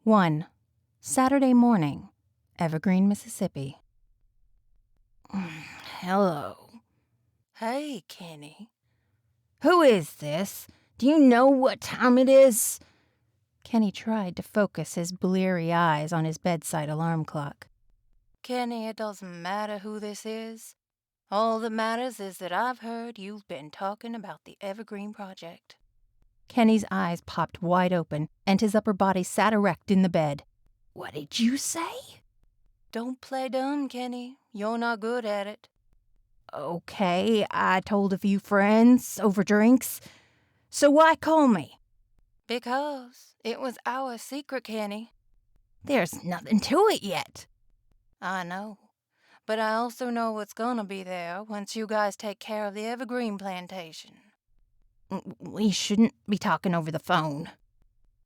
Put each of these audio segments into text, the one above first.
1. Saturday morning, Evergreen, Mississippi. Hello. Hey, Kenny. Who is this? Do you know what time it is? Kenny tried to focus his bleary eyes on his bedside alarm clock. Kenny, it doesn't matter who this is. All that matters is that I've heard you've been talking about the Evergreen Project. Kenny's eyes popped wide open, and his upper body sat erect in the bed. What did you say? Don't play dumb, Kenny. You're not good at it. Okay, I told a few friends over drinks. So why call me? Because it was our secret, Kenny. There's nothing to it yet. I know. But I also know what's gonna be there once you guys take care of the Evergreen plantation. We shouldn't be talking over the phone.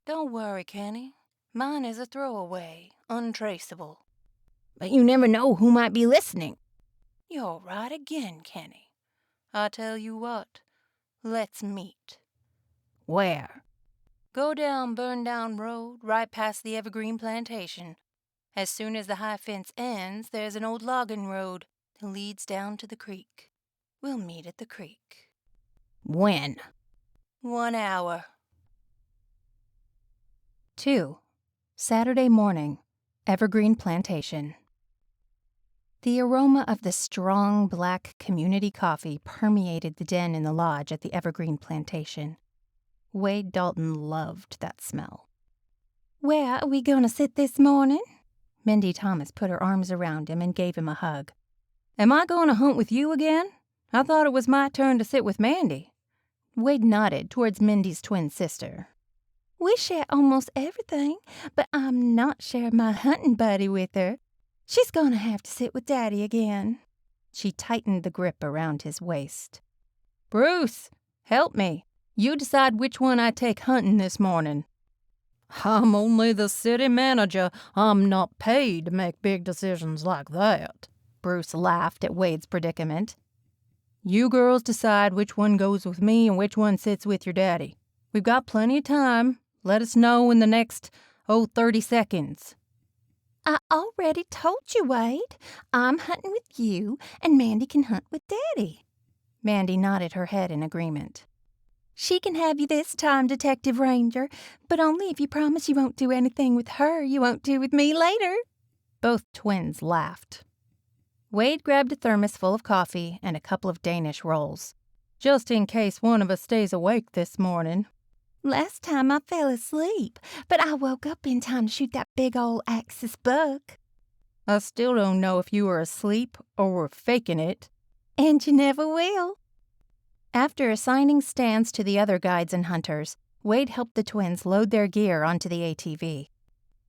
Don't worry, Kenny. Mine is a throwaway, untraceable. But you never know who might be listening. You're right again, Kenny. I tell you what, let's meet. Where? Go down Burn Down Road, right past the Evergreen plantation. As soon as the high fence ends, there's an old logging road that leads down to the creek. We'll meet at the creek. When? 1 hour. 2. Saturday morning, Evergreen Plantation. The aroma of the strong black community coffee permeated the den in the lodge at the Evergreen Plantation. Wade Dalton loved that smell. "Where are we going to sit this morning?" Mindy Thomas put her arms around him and gave him a hug. Am I going to hunt with you again? I thought it was my turn to sit with Mandy. Wade nodded towards Mindy's twin sister. "We share almost everything, but I'm not sharing my hunting buddy with her. She's going to have to sit with Daddy again." She tightened the grip around his waist. "Bruce, help me. You decide which one I take hunting this morning." "I'm only the city manager. I'm not paid to make big decisions like that." Bruce laughed at Wade's predicament. "You girls decide which one goes with me and which one sits with your daddy. We've got plenty of time. Let us know in the next, 30 seconds. "I already told you, Wade. I'm hunting with you, and Mandy can hunt with Daddy." Mandy nodded her head in agreement. "She can have you this time, Detective Ranger, but only if you promise you won't do anything with her you won't do with me later." Both twins laughed. Wade grabbed a thermos full of coffee and a couple of Danish rolls. "Just in case one of us stays awake this morning." "Last time I fell asleep, but I woke up in time to shoot that big old axis buck." "I still don't know if you were asleep or were faking it." "And you never will." After assigning stands to the other guides and hunters, Wade helped the twins load their gear onto the ATV.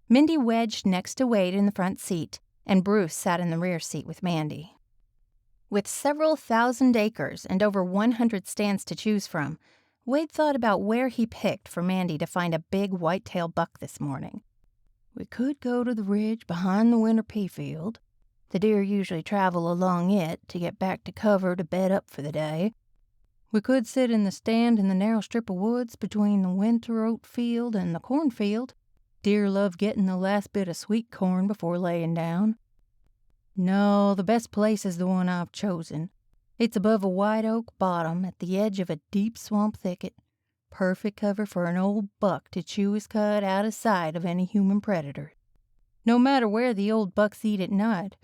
Mindy wedged next to Wade in the front seat, and Bruce sat in the rear seat with Mandy. With several thousand acres and over 100 stands to choose from, Wade thought about where he picked for Mandy to find a big whitetail buck this morning. "We could go to the ridge behind the winter pea field. The deer usually travel along it to get back to cover to bed up for the day. We could sit in the stand in the narrow strip of woods between the winter oat field and the cornfield. Deer love getting the last bit of sweet corn before laying down. No, the best place is the one I've chosen. It's above a white oak bottom at the edge of a deep swamp thicket. Perfect cover for an old buck to chew his cud out of sight of any human predator. No matter where the old bucks eat at night,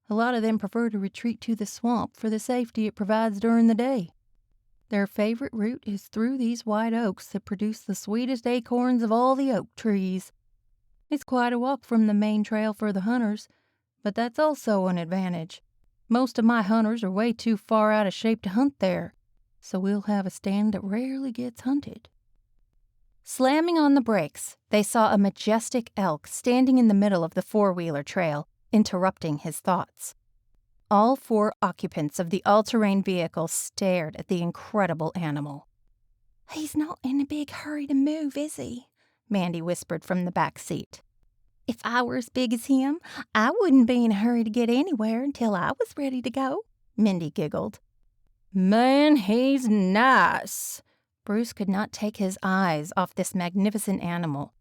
a lot of them prefer to retreat to the swamp for the safety it provides during the day. Their favorite route is through these white oaks that produce the sweetest acorns of all the oak trees. It's quite a walk from the main trail for the hunters, but that's also an advantage. Most of my hunters are way too far out of shape to hunt there, so we'll have a stand that rarely gets hunted." Slamming on the brakes, they saw a majestic elk standing in the middle of the four-wheeler trail, interrupting his thoughts. All 4 occupants of the all-terrain vehicle stared at the incredible animal. "He's not in a big hurry to move, is he?" Mandy whispered from the back seat. "If I were as big as him, I wouldn't be in a hurry to get anywhere until I was ready to go." Mindy giggled. "Man, he's nice." Bruce could not take his eyes off this magnificent animal,